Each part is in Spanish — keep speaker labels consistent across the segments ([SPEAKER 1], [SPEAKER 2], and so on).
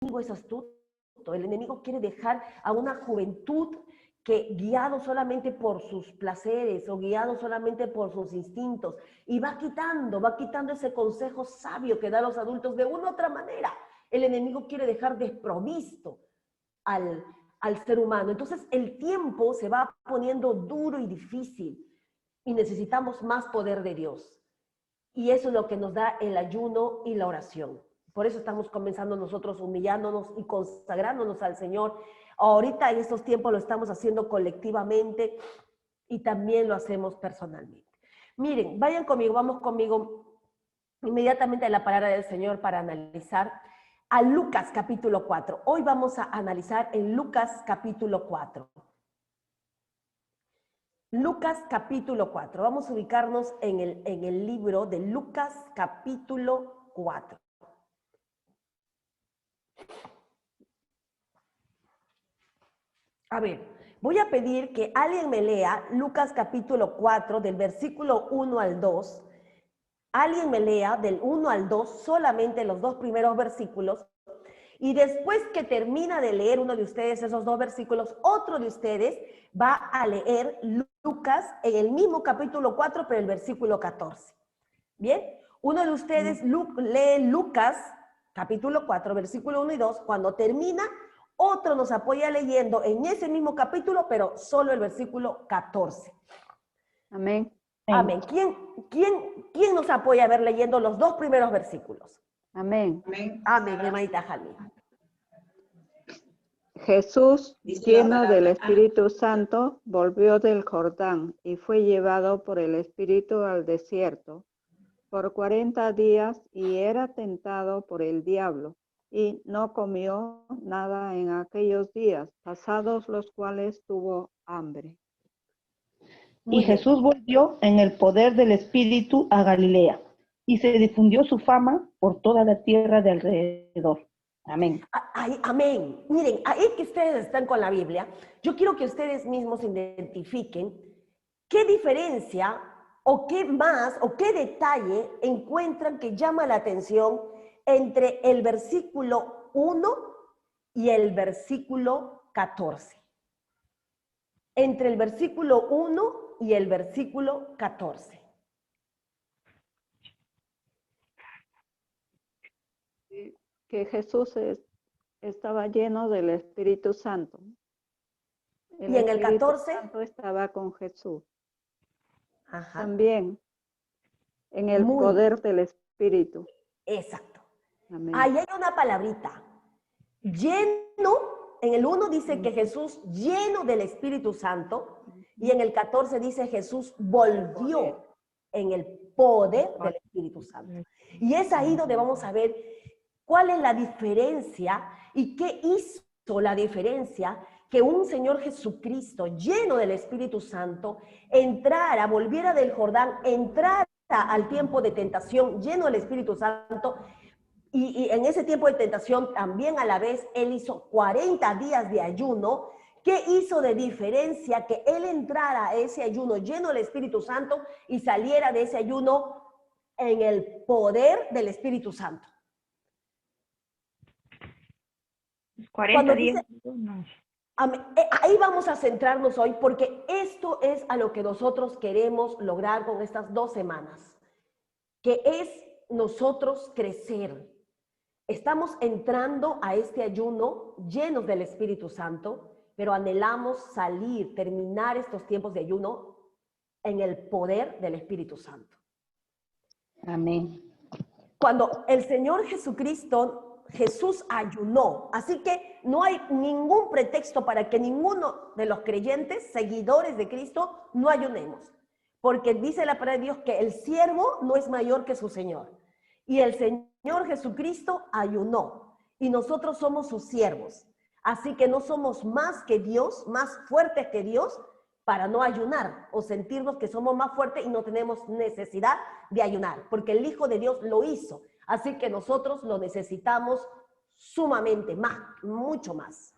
[SPEAKER 1] es astuto. El enemigo quiere dejar a una juventud que guiado solamente por sus placeres o guiado solamente por sus instintos, y va quitando ese consejo sabio que da a los adultos de una u otra manera. El enemigo quiere dejar desprovisto al ser humano. Entonces el tiempo se va poniendo duro y difícil y necesitamos más poder de Dios. Y eso es lo que nos da el ayuno y la oración. Por eso estamos comenzando nosotros humillándonos y consagrándonos al Señor. Ahorita en estos tiempos lo estamos haciendo colectivamente y también lo hacemos personalmente. Miren, vayan conmigo, vamos conmigo inmediatamente a la palabra del Señor para analizar a Lucas capítulo 4. Hoy vamos a analizar en Lucas capítulo 4. Lucas capítulo 4. Vamos a ubicarnos en el libro de Lucas capítulo 4. A ver, voy a pedir que alguien me lea Lucas capítulo 4 del versículo 1 al 2. Alguien me lea del 1 al 2 solamente los dos primeros versículos. Y después que termina de leer uno de ustedes esos dos versículos, otro de ustedes va a leer Lucas en el mismo capítulo 4, pero el versículo 14. ¿Bien? Uno de ustedes lee Lucas capítulo 4, versículo 1 y 2. Cuando termina, otro nos apoya leyendo en ese mismo capítulo, pero solo el versículo 14.
[SPEAKER 2] Amén.
[SPEAKER 1] Amén. ¿Quién nos apoya a ver leyendo los dos primeros versículos?
[SPEAKER 2] Amén.
[SPEAKER 1] Amén, hermanita Jalmi.
[SPEAKER 2] Jesús, lleno del Espíritu Santo, volvió del Jordán y fue llevado por el Espíritu al desierto por 40 días y era tentado por el diablo y no comió nada en aquellos días, pasados los cuales tuvo hambre.
[SPEAKER 3] Y Jesús volvió en el poder del Espíritu a Galilea, y se difundió su fama por toda la tierra de alrededor. Amén.
[SPEAKER 1] Amén. Miren, ahí que ustedes están con la Biblia, yo quiero que ustedes mismos identifiquen qué diferencia o qué más o qué detalle encuentran que llama la atención entre el versículo 1 y el versículo 14. Entre el versículo 1 y el versículo 14.
[SPEAKER 2] Que Jesús estaba lleno del Espíritu Santo.
[SPEAKER 1] ¿Y en el 14?
[SPEAKER 2] El Espíritu Santo estaba con Jesús.
[SPEAKER 1] Ajá.
[SPEAKER 2] También en el poder del Espíritu.
[SPEAKER 1] Exacto.
[SPEAKER 2] Amén.
[SPEAKER 1] Ahí hay una palabrita. Lleno, en el 1 dice que Jesús lleno del Espíritu Santo, y en el 14 dice Jesús volvió en el poder del Espíritu Santo. Y es ahí donde vamos a ver cuál es la diferencia y qué hizo la diferencia que un Señor Jesucristo lleno del Espíritu Santo entrara, volviera del Jordán, entrara al tiempo de tentación lleno del Espíritu Santo. Y en ese tiempo de tentación también a la vez él hizo 40 días de ayuno. ¿Qué hizo de diferencia que él entrara a ese ayuno lleno del Espíritu Santo y saliera de ese ayuno en el poder del Espíritu Santo?
[SPEAKER 4] 40 días.
[SPEAKER 1] Ahí vamos a centrarnos hoy porque esto es a lo que nosotros queremos lograr con estas 2 semanas, que es nosotros crecer. Estamos entrando a este ayuno llenos del Espíritu Santo, pero anhelamos salir, terminar estos tiempos de ayuno en el poder del Espíritu Santo.
[SPEAKER 3] Amén.
[SPEAKER 1] Cuando el Señor Jesucristo, Jesús ayunó, así que no hay ningún pretexto para que ninguno de los creyentes, seguidores de Cristo, no ayunemos. Porque dice la palabra de Dios que el siervo no es mayor que su Señor. Y el Señor Jesucristo ayunó y nosotros somos sus siervos. Así que no somos más que Dios, más fuertes que Dios para no ayunar o sentirnos que somos más fuertes y no tenemos necesidad de ayunar, porque el Hijo de Dios lo hizo. Así que nosotros lo necesitamos sumamente más, mucho más.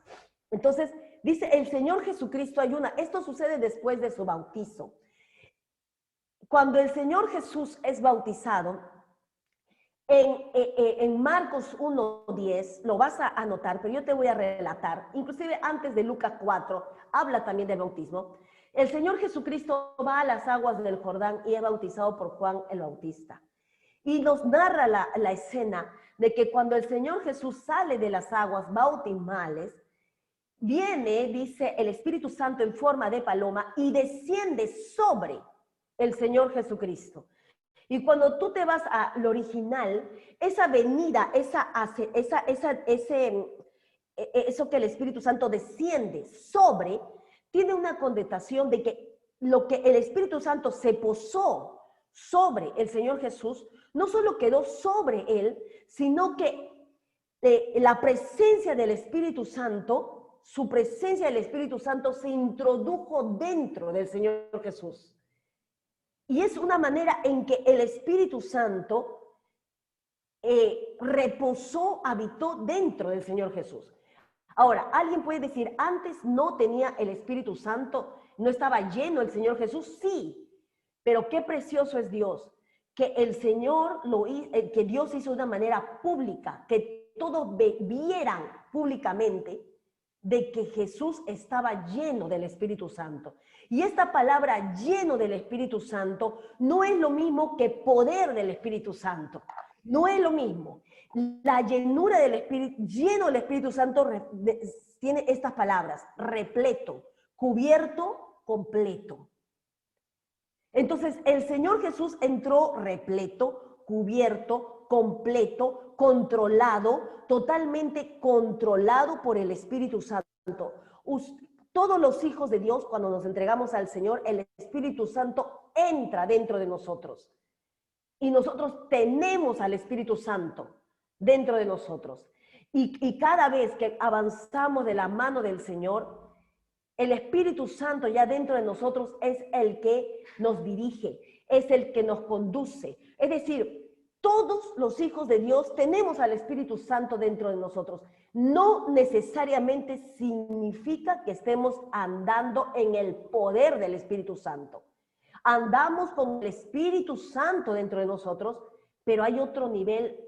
[SPEAKER 1] Entonces, dice, el Señor Jesucristo ayuna. Esto sucede después de su bautizo. Cuando el Señor Jesús es bautizado, En Marcos 1:10, lo vas a anotar, pero yo te voy a relatar, inclusive antes de Lucas 4, habla también del bautismo. El Señor Jesucristo va a las aguas del Jordán y es bautizado por Juan el Bautista. Y nos narra la escena de que cuando el Señor Jesús sale de las aguas bautismales, viene, dice, el Espíritu Santo en forma de paloma y desciende sobre el Señor Jesucristo. Y cuando tú te vas a lo original, esa venida, eso que el Espíritu Santo desciende sobre, tiene una connotación de que lo que el Espíritu Santo se posó sobre el Señor Jesús, no solo quedó sobre él, sino que la presencia del Espíritu Santo, su presencia del Espíritu Santo se introdujo dentro del Señor Jesús. Y es una manera en que el Espíritu Santo reposó, habitó dentro del Señor Jesús. Ahora, alguien puede decir, antes no tenía el Espíritu Santo, no estaba lleno el Señor Jesús, sí, pero qué precioso es Dios, que el Señor que Dios hizo de una manera pública, que todos vieran públicamente de que Jesús estaba lleno del Espíritu Santo. Y esta palabra lleno del Espíritu Santo no es lo mismo que poder del Espíritu Santo. No es lo mismo. La llenura del Espíritu, lleno del Espíritu Santo, tiene estas palabras: repleto, cubierto, completo. Entonces, el Señor Jesús entró repleto, cubierto, completo, controlado, totalmente controlado por el Espíritu Santo. Todos los hijos de Dios, cuando nos entregamos al Señor, el Espíritu Santo entra dentro de nosotros. Y nosotros tenemos al Espíritu Santo dentro de nosotros. Y cada vez que avanzamos de la mano del Señor, el Espíritu Santo ya dentro de nosotros es el que nos dirige, es el que nos conduce. Es decir, todos los hijos de Dios tenemos al Espíritu Santo dentro de nosotros. No necesariamente significa que estemos andando en el poder del Espíritu Santo. Andamos con el Espíritu Santo dentro de nosotros, pero hay otro nivel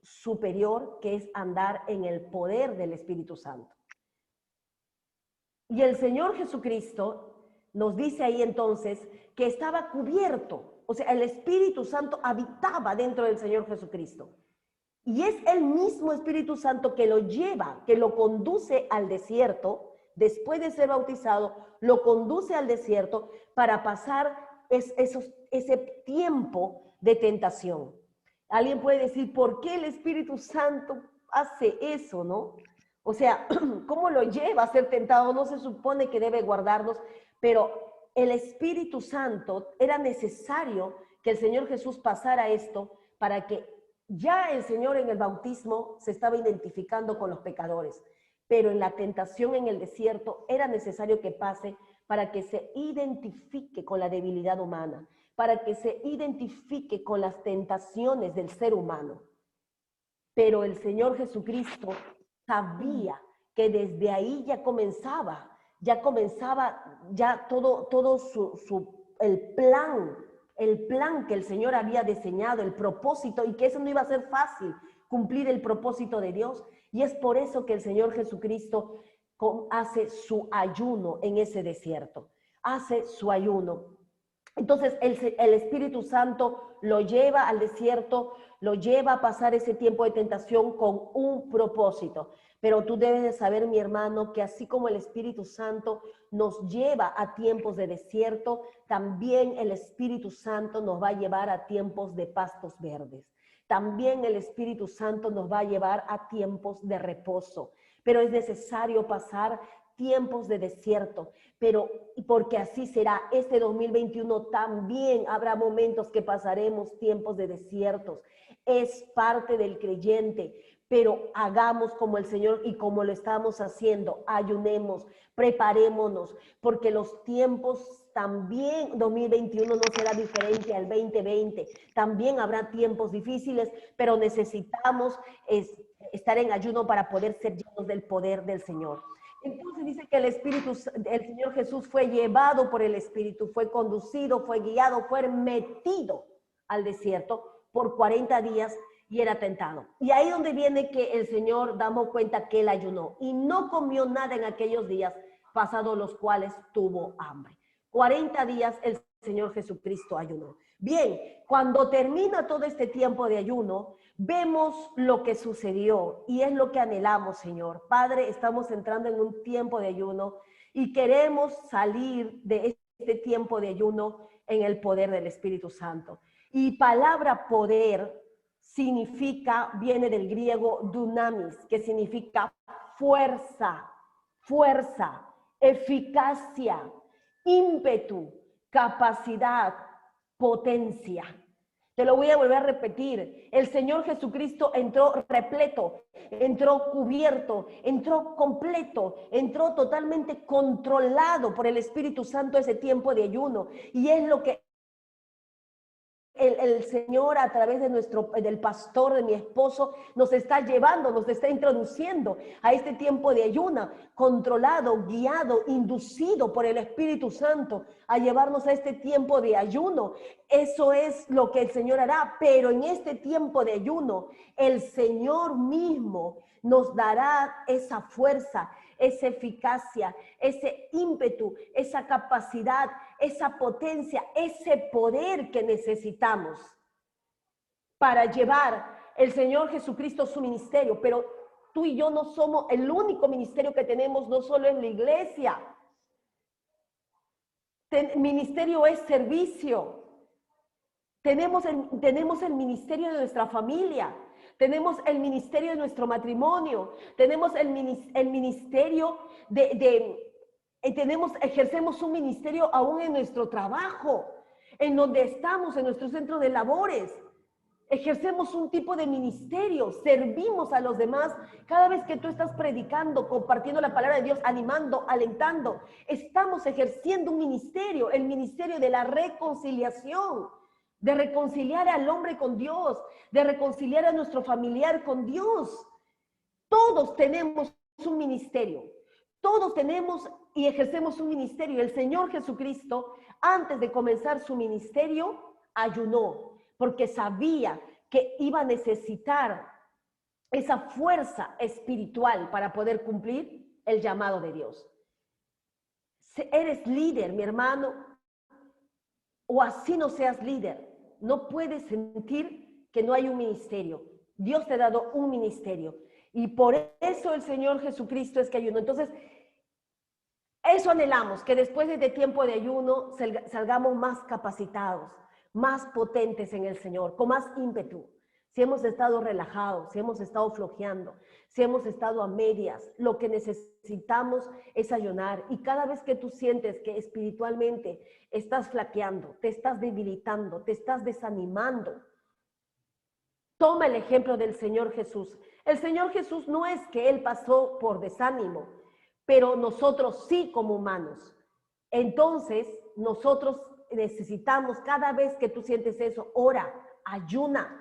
[SPEAKER 1] superior que es andar en el poder del Espíritu Santo. Y el Señor Jesucristo nos dice ahí entonces que estaba cubierto, o sea, el Espíritu Santo habitaba dentro del Señor Jesucristo. Y es el mismo Espíritu Santo que lo lleva, que lo conduce al desierto, después de ser bautizado, lo conduce al desierto para pasar ese tiempo de tentación. Alguien puede decir, ¿por qué el Espíritu Santo hace eso, no? O sea, ¿cómo lo lleva a ser tentado? No se supone que debe guardarnos, pero el Espíritu Santo era necesario que el Señor Jesús pasara esto para que ya el Señor en el bautismo se estaba identificando con los pecadores, pero en la tentación en el desierto era necesario que pase para que se identifique con la debilidad humana, para que se identifique con las tentaciones del ser humano. Pero el Señor Jesucristo sabía que desde ahí ya comenzaba todo el plan que el Señor había diseñado, el propósito, y que eso no iba a ser fácil, cumplir el propósito de Dios. Y es por eso que el Señor Jesucristo hace su ayuno en ese desierto, hace su ayuno. Entonces el Espíritu Santo lo lleva al desierto, lo lleva a pasar ese tiempo de tentación con un propósito. Pero tú debes de saber, mi hermano, que así como el Espíritu Santo nos lleva a tiempos de desierto, también el Espíritu Santo nos va a llevar a tiempos de pastos verdes. También el Espíritu Santo nos va a llevar a tiempos de reposo. Pero es necesario pasar tiempos de desierto, pero porque así será. Este 2021 también habrá momentos que pasaremos tiempos de desiertos. Es parte del creyente, pero hagamos como el Señor y como lo estamos haciendo. Ayunemos, preparémonos, porque los tiempos también, 2021 no será diferente al 2020. También habrá tiempos difíciles, pero necesitamos estar en ayuno para poder ser llenos del poder del Señor. Entonces dice que el Señor Jesús fue llevado por el Espíritu, fue conducido, fue guiado, fue metido al desierto por 40 días. y era tentado. Y ahí donde viene que el Señor damos cuenta que él ayunó y no comió nada en aquellos días, pasados los cuales tuvo hambre. 40 días el Señor Jesucristo ayunó. Bien, cuando termina todo este tiempo de ayuno, vemos lo que sucedió y es lo que anhelamos, Señor. Padre, estamos entrando en un tiempo de ayuno y queremos salir de este tiempo de ayuno en el poder del Espíritu Santo. Y palabra poder viene del griego dunamis, que significa fuerza, eficacia, ímpetu, capacidad, potencia. Te lo voy a volver a repetir. El Señor Jesucristo entró repleto, entró cubierto, entró completo, entró totalmente controlado por el Espíritu Santo ese tiempo de ayuno. Y es lo que el Señor a través del pastor, de mi esposo, nos está llevando, nos está introduciendo a este tiempo de ayuno, controlado, guiado, inducido por el Espíritu Santo a llevarnos a este tiempo de ayuno. Eso es lo que el Señor hará, pero en este tiempo de ayuno, el Señor mismo nos dará esa fuerza, esa eficacia, ese ímpetu, esa capacidad, esa potencia, ese poder que necesitamos para llevar el Señor Jesucristo su ministerio. Pero tú y yo no somos el único ministerio que tenemos, no solo en la iglesia. Ministerio es servicio. Tenemos el ministerio de nuestra familia. Tenemos el ministerio de nuestro matrimonio, tenemos el ministerio ejercemos un ministerio aún en nuestro trabajo, en donde estamos, en nuestro centro de labores. Ejercemos un tipo de ministerio, servimos a los demás. Cada vez que tú estás predicando, compartiendo la palabra de Dios, animando, alentando, estamos ejerciendo un ministerio, el ministerio de la reconciliación, de reconciliar al hombre con Dios, de reconciliar a nuestro familiar con Dios. Todos tenemos un ministerio, todos tenemos y ejercemos un ministerio. El Señor Jesucristo, antes de comenzar su ministerio, ayunó, porque sabía que iba a necesitar esa fuerza espiritual para poder cumplir el llamado de Dios. Eres líder, mi hermano, o así no seas líder, no puedes sentir que no hay un ministerio. Dios te ha dado un ministerio. Y por eso el Señor Jesucristo es que ayunó. Entonces, eso anhelamos, que después de este tiempo de ayuno salgamos más capacitados, más potentes en el Señor, con más ímpetu. Si hemos estado relajados, si hemos estado flojeando, si hemos estado a medias, lo que necesitamos es ayunar. Y cada vez que tú sientes que espiritualmente estás flaqueando, te estás debilitando, te estás desanimando, toma el ejemplo del Señor Jesús. El Señor Jesús no es que Él pasó por desánimo, pero nosotros sí como humanos. Entonces, nosotros necesitamos, cada vez que tú sientes eso, ora, ayuna,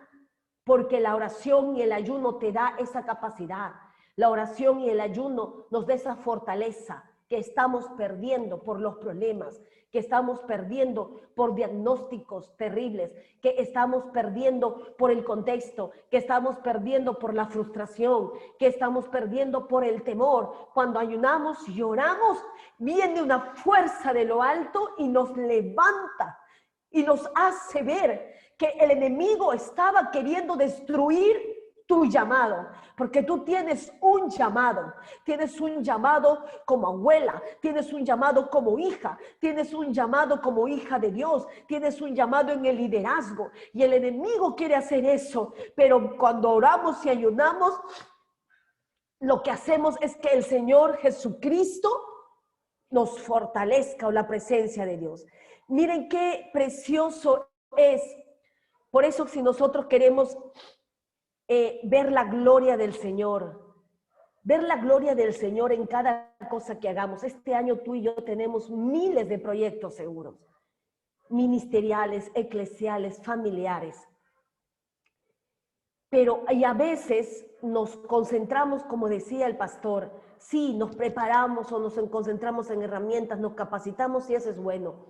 [SPEAKER 1] porque la oración y el ayuno te da esa capacidad. La oración y el ayuno nos da esa fortaleza que estamos perdiendo por los problemas, que estamos perdiendo por diagnósticos terribles, que estamos perdiendo por el contexto, que estamos perdiendo por la frustración, que estamos perdiendo por el temor. Cuando ayunamos y oramos, viene una fuerza de lo alto y nos levanta y nos hace ver que el enemigo estaba queriendo destruir tu llamado, porque tú tienes un llamado como abuela, tienes un llamado como hija, tienes un llamado como hija de Dios, tienes un llamado en el liderazgo, y el enemigo quiere hacer eso, pero cuando oramos y ayunamos, lo que hacemos es que el Señor Jesucristo nos fortalezca, o la presencia de Dios. Miren qué precioso es. Por eso, si nosotros queremos ver la gloria del Señor, ver la gloria del Señor en cada cosa que hagamos. Este año tú y yo tenemos miles de proyectos seguros, ministeriales, eclesiales, familiares. Pero y a veces nos concentramos, como decía el pastor, sí, nos preparamos o nos concentramos en herramientas, nos capacitamos y eso es bueno.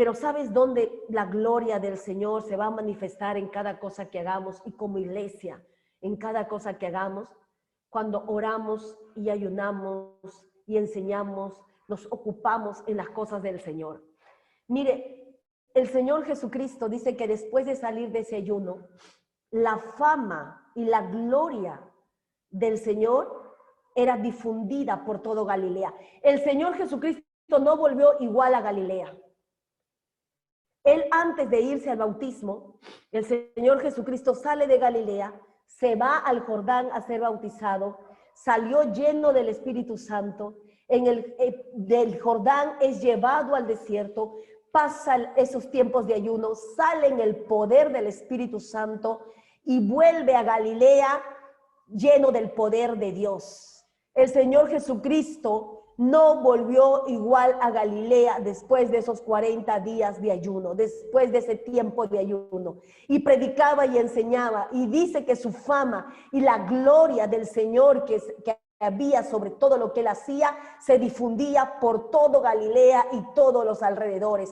[SPEAKER 1] Pero ¿sabes dónde la gloria del Señor se va a manifestar en cada cosa que hagamos y como iglesia, en cada cosa que hagamos? Cuando oramos y ayunamos y enseñamos, nos ocupamos en las cosas del Señor. Mire, el Señor Jesucristo dice que después de salir de ese ayuno, la fama y la gloria del Señor era difundida por todo Galilea. El Señor Jesucristo no volvió igual a Galilea. Él, antes de irse al bautismo, el Señor Jesucristo sale de Galilea, se va al Jordán a ser bautizado, salió lleno del Espíritu Santo, del Jordán es llevado al desierto, pasa esos tiempos de ayuno, sale en el poder del Espíritu Santo y vuelve a Galilea lleno del poder de Dios. El Señor Jesucristo no volvió igual a Galilea después de esos 40 días de ayuno, después de ese tiempo de ayuno. Y predicaba y enseñaba, y dice que su fama y la gloria del Señor que había sobre todo lo que él hacía, se difundía por todo Galilea y todos los alrededores.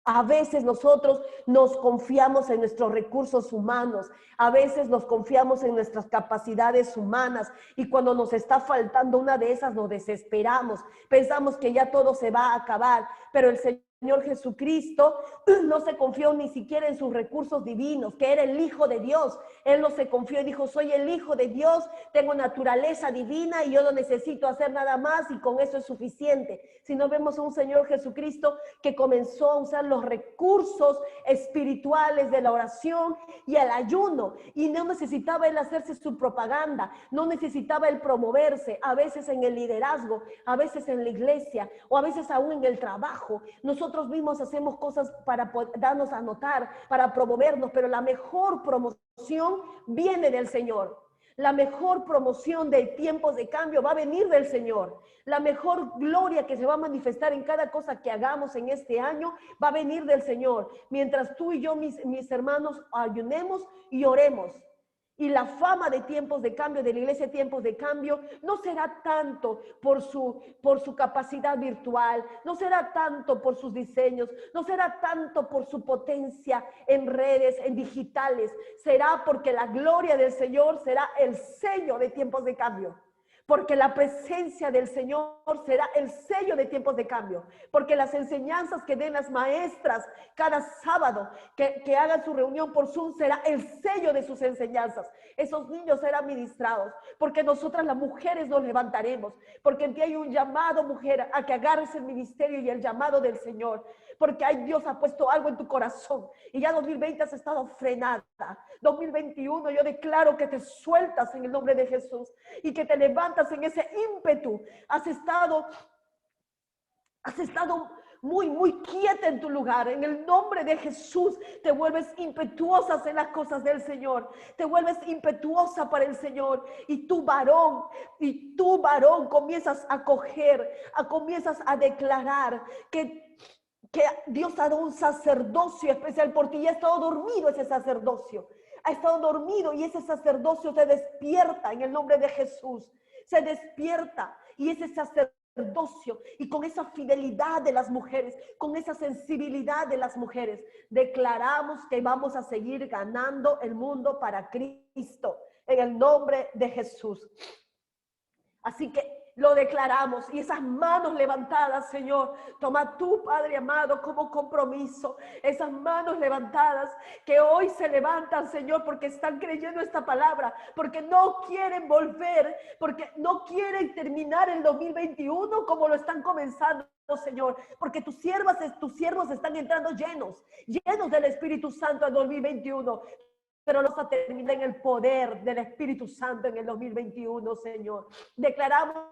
[SPEAKER 1] A veces nosotros nos confiamos en nuestros recursos humanos, a veces nos confiamos en nuestras capacidades humanas y cuando nos está faltando una de esas nos desesperamos, pensamos que ya todo se va a acabar, pero el Señor Jesucristo no se confió ni siquiera en sus recursos divinos, que era el Hijo de Dios. Él no se confió y dijo, soy el Hijo de Dios, tengo naturaleza divina y yo no necesito hacer nada más y con eso es suficiente. Si no vemos a un Señor Jesucristo que comenzó a usar los recursos espirituales de la oración y el ayuno y no necesitaba él hacerse su propaganda, no necesitaba él promoverse, a veces en el liderazgo, a veces en la iglesia o a veces aún en el trabajo. Nosotros mismos hacemos cosas para darnos a notar, para promovernos, pero la mejor promoción viene del Señor. La mejor promoción de tiempos de cambio va a venir del Señor. La mejor gloria que se va a manifestar en cada cosa que hagamos en este año va a venir del Señor. Mientras tú y yo, mis hermanos, ayunemos y oremos. Y la fama de tiempos de cambio, de la iglesia de tiempos de cambio, no será tanto por su capacidad virtual, no será tanto por sus diseños, no será tanto por su potencia en redes, en digitales, será porque la gloria del Señor será el sello de tiempos de cambio. Porque la presencia del Señor será el sello de tiempos de cambio. Porque las enseñanzas que den las maestras cada sábado, que hagan su reunión por Zoom, será el sello de sus enseñanzas. Esos niños serán ministrados. Porque nosotras las mujeres nos levantaremos. Porque en ti hay un llamado, mujer, a que agarres el ministerio y el llamado del Señor. Porque Dios ha puesto algo en tu corazón. Y ya 2020 has estado frenada. 2021 yo declaro que te sueltas en el nombre de Jesús. Y que te levantas en ese ímpetu. Has estado muy quieta en tu lugar. En el nombre de Jesús te vuelves impetuosa en las cosas del Señor. Te vuelves impetuosa para el Señor. Y tú varón comienzas a comienzas a declarar que Dios ha dado un sacerdocio especial por ti y ha estado dormido ese sacerdocio. Ha estado dormido y ese sacerdocio se despierta en el nombre de Jesús. Se despierta y ese sacerdocio y con esa fidelidad de las mujeres, con esa sensibilidad de las mujeres, declaramos que vamos a seguir ganando el mundo para Cristo en el nombre de Jesús. Así que lo declaramos y esas manos levantadas, Señor, toma tú, Padre amado, como compromiso, esas manos levantadas que hoy se levantan, Señor, porque están creyendo esta palabra, porque no quieren volver, porque no quieren terminar el 2021 como lo están comenzando, Señor, porque tus siervos están entrando llenos del Espíritu Santo al 2021. Pero vamos a terminar en el poder del Espíritu Santo en el 2021, Señor. Declaramos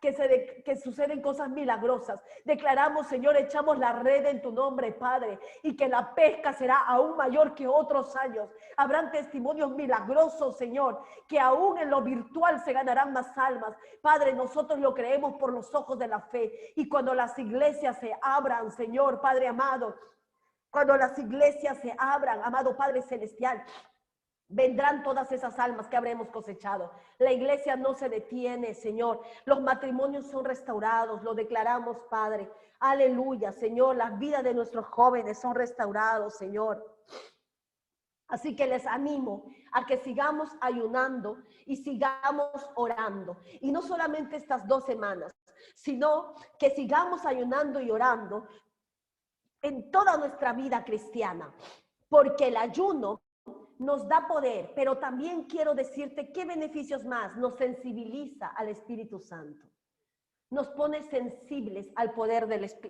[SPEAKER 1] que suceden cosas milagrosas. Declaramos, Señor, echamos la red en tu nombre, Padre, y que la pesca será aún mayor que otros años. Habrán testimonios milagrosos, Señor, que aún en lo virtual se ganarán más almas. Padre, nosotros lo creemos por los ojos de la fe. Y cuando las iglesias se abran, Señor, Padre amado, cuando las iglesias se abran, amado Padre Celestial, vendrán todas esas almas que habremos cosechado. La iglesia no se detiene, Señor. Los matrimonios son restaurados, lo declaramos, Padre. Aleluya, Señor. Las vidas de nuestros jóvenes son restaurados, Señor. Así que les animo a que sigamos ayunando y sigamos orando. Y no solamente estas 2 semanas, sino que sigamos ayunando y orando en toda nuestra vida cristiana. Porque el ayuno nos da poder, pero también quiero decirte qué beneficios más. Nos sensibiliza al Espíritu Santo. Nos pone sensibles al poder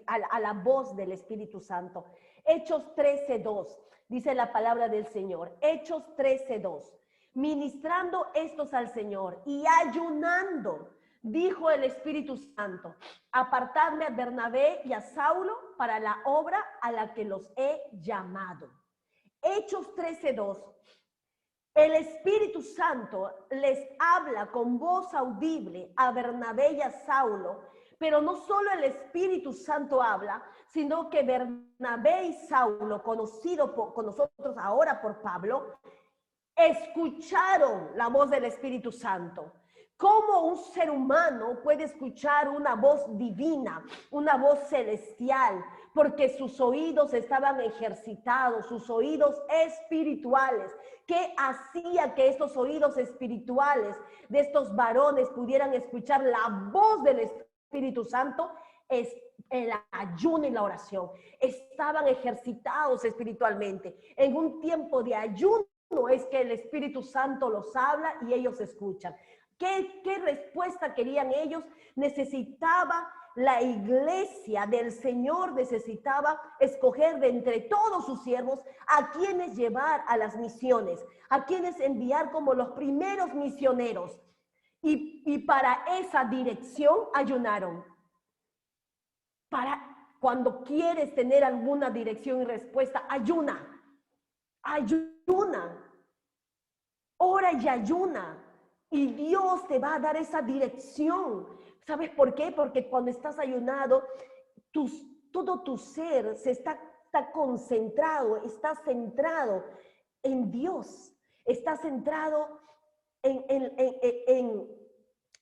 [SPEAKER 1] a la voz del Espíritu Santo. Hechos 13:2, dice la palabra del Señor. Hechos 13:2. Ministrando estos al Señor y ayunando, dijo el Espíritu Santo, apartadme a Bernabé y a Saulo para la obra a la que los he llamado. Hechos 13:2. El Espíritu Santo les habla con voz audible a Bernabé y a Saulo, pero no solo el Espíritu Santo habla, sino que Bernabé y Saulo, conocido con nosotros ahora por Pablo, escucharon la voz del Espíritu Santo. ¿Cómo un ser humano puede escuchar una voz divina, una voz celestial? Porque sus oídos estaban ejercitados, sus oídos espirituales. ¿Qué hacía que estos oídos espirituales de estos varones pudieran escuchar la voz del Espíritu Santo? Es el ayuno y la oración. Estaban ejercitados espiritualmente. En un tiempo de ayuno es que el Espíritu Santo los habla y ellos escuchan. ¿Qué respuesta querían ellos? Necesitaba la iglesia del Señor, necesitaba escoger de entre todos sus siervos a quienes llevar a las misiones, a quienes enviar como los primeros misioneros. Y para esa dirección ayunaron. Cuando quieres tener alguna dirección y respuesta, ayuna. Ayuna. Ora y ayuna. Y Dios te va a dar esa dirección. ¿Sabes por qué? Porque cuando estás ayunado, todo tu ser está concentrado, está centrado en Dios. Está centrado en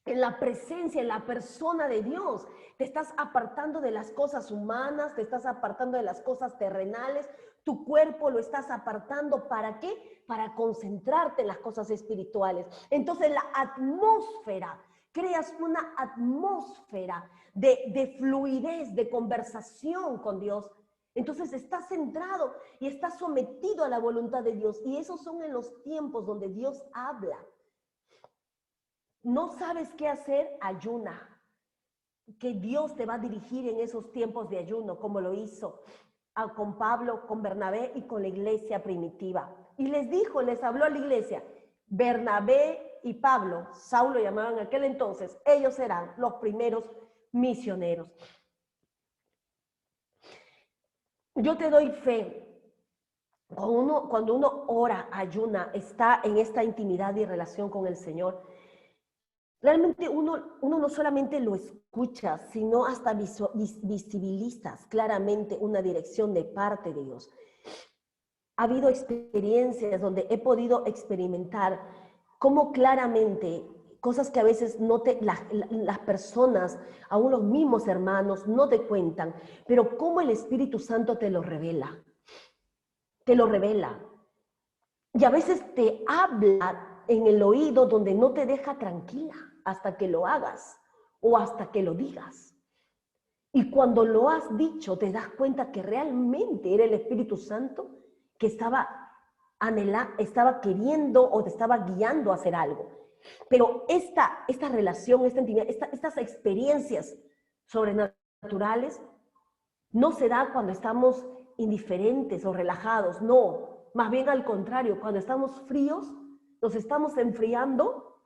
[SPEAKER 1] la presencia, en la persona de Dios. Te estás apartando de las cosas humanas, te estás apartando de las cosas terrenales. Tu cuerpo lo estás apartando. ¿Para qué? Para concentrarte en las cosas espirituales. Entonces la atmósfera, creas una atmósfera de fluidez, de conversación con Dios. Entonces estás centrado y estás sometido a la voluntad de Dios. Y esos son en los tiempos donde Dios habla. ¿No sabes qué hacer? Ayuna. Que Dios te va a dirigir en esos tiempos de ayuno, como lo hizo con Pablo, con Bernabé y con la iglesia primitiva. Y les habló a la iglesia, Bernabé y Pablo, Saulo llamaban en aquel entonces, ellos serán los primeros misioneros. Yo te doy fe. Cuando uno ora, ayuna, está en esta intimidad y relación con el Señor, realmente uno no solamente lo escucha, sino hasta visibilizas claramente una dirección de parte de Dios. Ha habido experiencias donde he podido experimentar cómo claramente cosas que a veces las personas, aún los mismos hermanos, no te cuentan, pero cómo el Espíritu Santo te lo revela. Te lo revela. Y a veces te habla en el oído donde no te deja tranquila hasta que lo hagas o hasta que lo digas. Y cuando lo has dicho, te das cuenta que realmente era el Espíritu Santo que estaba queriendo o te estaba guiando a hacer algo. Pero esta relación, esta intimidad, estas experiencias sobrenaturales no se da cuando estamos indiferentes o relajados, no. Más bien al contrario, cuando estamos fríos, nos estamos enfriando,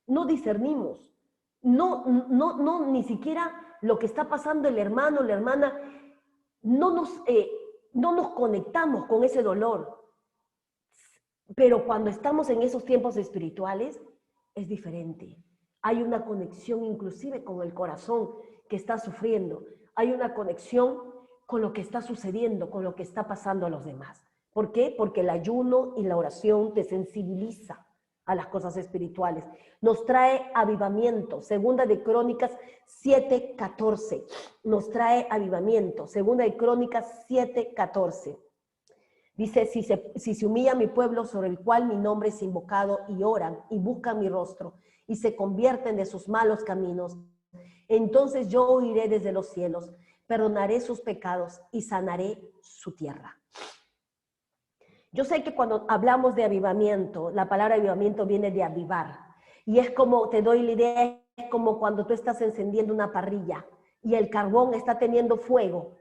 [SPEAKER 1] no discernimos. No, ni siquiera lo que está pasando el hermano, la hermana, no nos conectamos con ese dolor. Pero cuando estamos en esos tiempos espirituales, es diferente. Hay una conexión inclusive con el corazón que está sufriendo. Hay una conexión con lo que está sucediendo, con lo que está pasando a los demás. ¿Por qué? Porque el ayuno y la oración te sensibiliza a las cosas espirituales. Nos trae avivamiento. Segunda de Crónicas 7:14. Nos trae avivamiento. Segunda de Crónicas 7:14. Dice, si se humilla mi pueblo sobre el cual mi nombre es invocado y oran y buscan mi rostro y se convierten de sus malos caminos, entonces yo oiré desde los cielos, perdonaré sus pecados y sanaré su tierra. Yo sé que cuando hablamos de avivamiento, la palabra avivamiento viene de avivar. Y es como, te doy la idea, es como cuando tú estás encendiendo una parrilla y el carbón está teniendo fuego,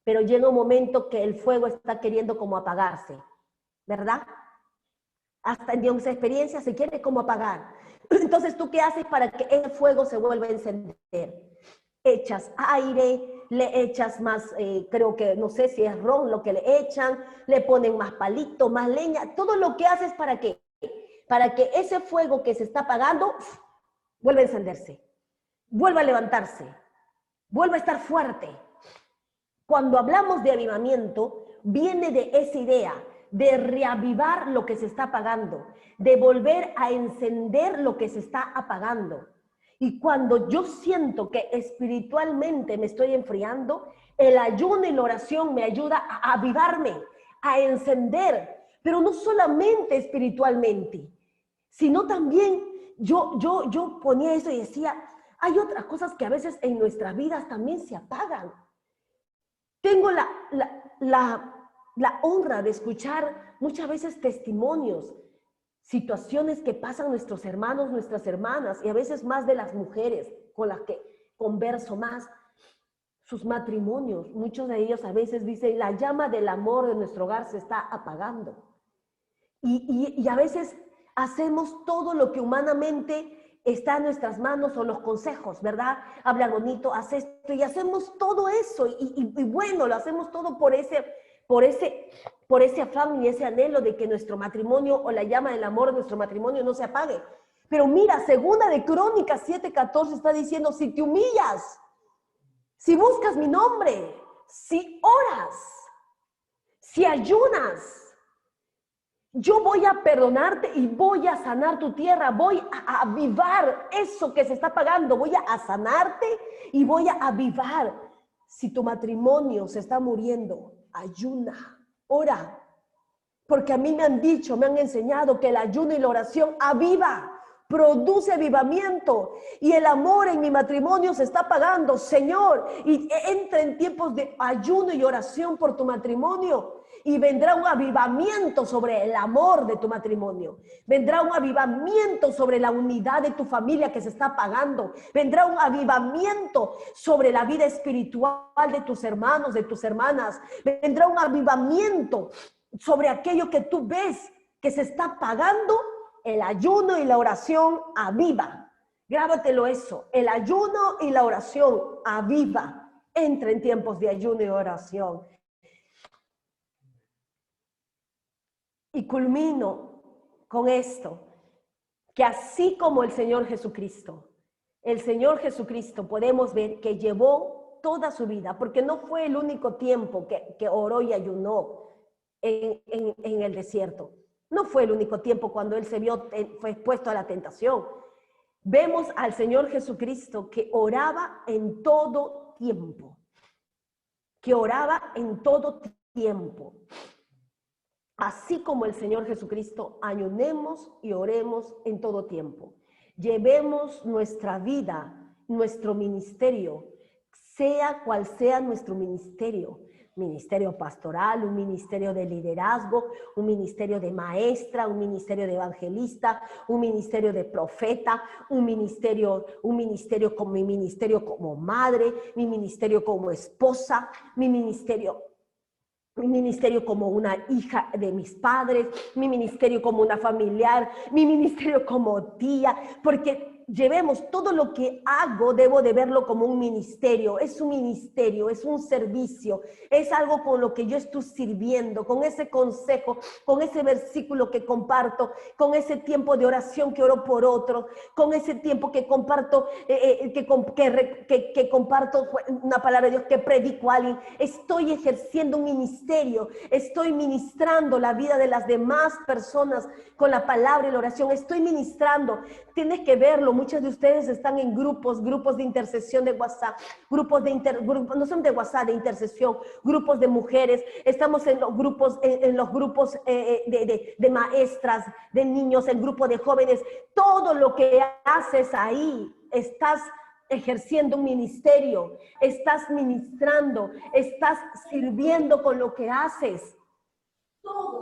[SPEAKER 1] pero llega un momento que el fuego está queriendo como apagarse, ¿verdad? Hasta en Dios experiencia se quiere como apagar. Entonces, ¿tú qué haces para que el fuego se vuelva a encender? Echas aire, le echas más, creo que, no sé si es ron lo que le echan, le ponen más palito, más leña, todo lo que haces para que ese fuego que se está apagando, vuelva a encenderse, vuelva a levantarse, vuelva a estar fuerte. Cuando hablamos de avivamiento, viene de esa idea, de reavivar lo que se está apagando, de volver a encender lo que se está apagando. Y cuando yo siento que espiritualmente me estoy enfriando, el ayuno y la oración me ayuda a avivarme, a encender, pero no solamente espiritualmente, sino también yo ponía eso y decía, hay otras cosas que a veces en nuestras vidas también se apagan. Tengo la honra de escuchar muchas veces testimonios, situaciones que pasan nuestros hermanos, nuestras hermanas, y a veces más de las mujeres con las que converso más, sus matrimonios. Muchos de ellos a veces dicen, la llama del amor de nuestro hogar se está apagando. Y a veces hacemos todo lo que humanamente está en nuestras manos, o los consejos, ¿verdad? Habla bonito, haz esto, y hacemos todo eso, y bueno, lo hacemos todo por ese afán y ese anhelo de que nuestro matrimonio o la llama del amor de nuestro matrimonio no se apague. Pero mira, segunda de Crónicas 7:14 está diciendo, si te humillas, si buscas mi nombre, si oras, si ayunas, yo voy a perdonarte y voy a sanar tu tierra, voy a avivar eso que se está apagando, voy a sanarte y voy a avivar. Si tu matrimonio se está muriendo, ayuna, ora, porque a mí me han dicho, me han enseñado que el ayuno y la oración aviva, produce avivamiento, y el amor en mi matrimonio se está apagando, Señor, y entra en tiempos de ayuno y oración por tu matrimonio, y vendrá un avivamiento sobre el amor de tu matrimonio, vendrá un avivamiento sobre la unidad de tu familia que se está apagando, vendrá un avivamiento sobre la vida espiritual de tus hermanos, de tus hermanas, vendrá un avivamiento sobre aquello que tú ves que se está apagando. El ayuno y la oración aviva. Grábatelo eso, el ayuno y la oración aviva. Entra en tiempos de ayuno y oración. Y culmino con esto, que así como el Señor Jesucristo podemos ver que llevó toda su vida, porque no fue el único tiempo que oró y ayunó en el desierto. No fue el único tiempo cuando él fue expuesto a la tentación. Vemos al Señor Jesucristo que oraba en todo tiempo. Que oraba en todo tiempo. Así como el Señor Jesucristo, ayunemos y oremos en todo tiempo. Llevemos nuestra vida, nuestro ministerio, sea cual sea nuestro ministerio pastoral, un ministerio de liderazgo, un ministerio de maestra, un ministerio de evangelista, un ministerio de profeta, un ministerio como mi ministerio como madre, mi ministerio como esposa, mi ministerio como una hija de mis padres, mi ministerio como una familiar, mi ministerio como tía, porque llevemos todo lo que hago, debo de verlo como un ministerio, es un servicio, es algo con lo que yo estoy sirviendo, con ese consejo, con ese versículo que comparto, con ese tiempo de oración que oro por otro, con ese tiempo que comparto, que comparto una palabra de Dios, que predico a alguien. Estoy ejerciendo un ministerio, estoy ministrando la vida de las demás personas con la palabra y la oración, estoy ministrando. Tienes que verlo, muchos de ustedes están en grupos de intercesión de WhatsApp, grupos no son de WhatsApp, de intercesión, grupos de mujeres, estamos en los grupos, de maestras, de niños, el grupo de jóvenes. Todo lo que haces ahí, estás ejerciendo un ministerio, estás ministrando, estás sirviendo con lo que haces.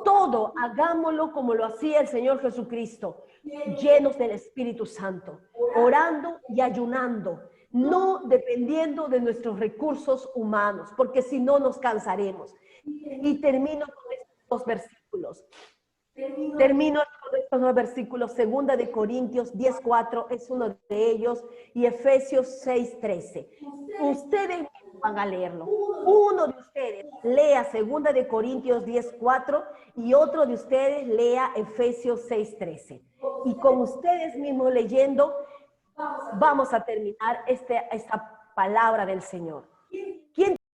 [SPEAKER 1] Todo, hagámoslo como lo hacía el Señor Jesucristo, llenos del Espíritu Santo, orando y ayunando, no dependiendo de nuestros recursos humanos, porque si no nos cansaremos. Y termino con estos dos versículos. Termino con estos dos versículos. 2 de Corintios 10:4 es uno de ellos, y Efesios 6:13. Ustedes van a leerlo. Uno de ustedes lea 2 de Corintios 10:4 y otro de ustedes lea Efesios 6:13. Y con ustedes mismos leyendo, vamos a terminar esta palabra del Señor.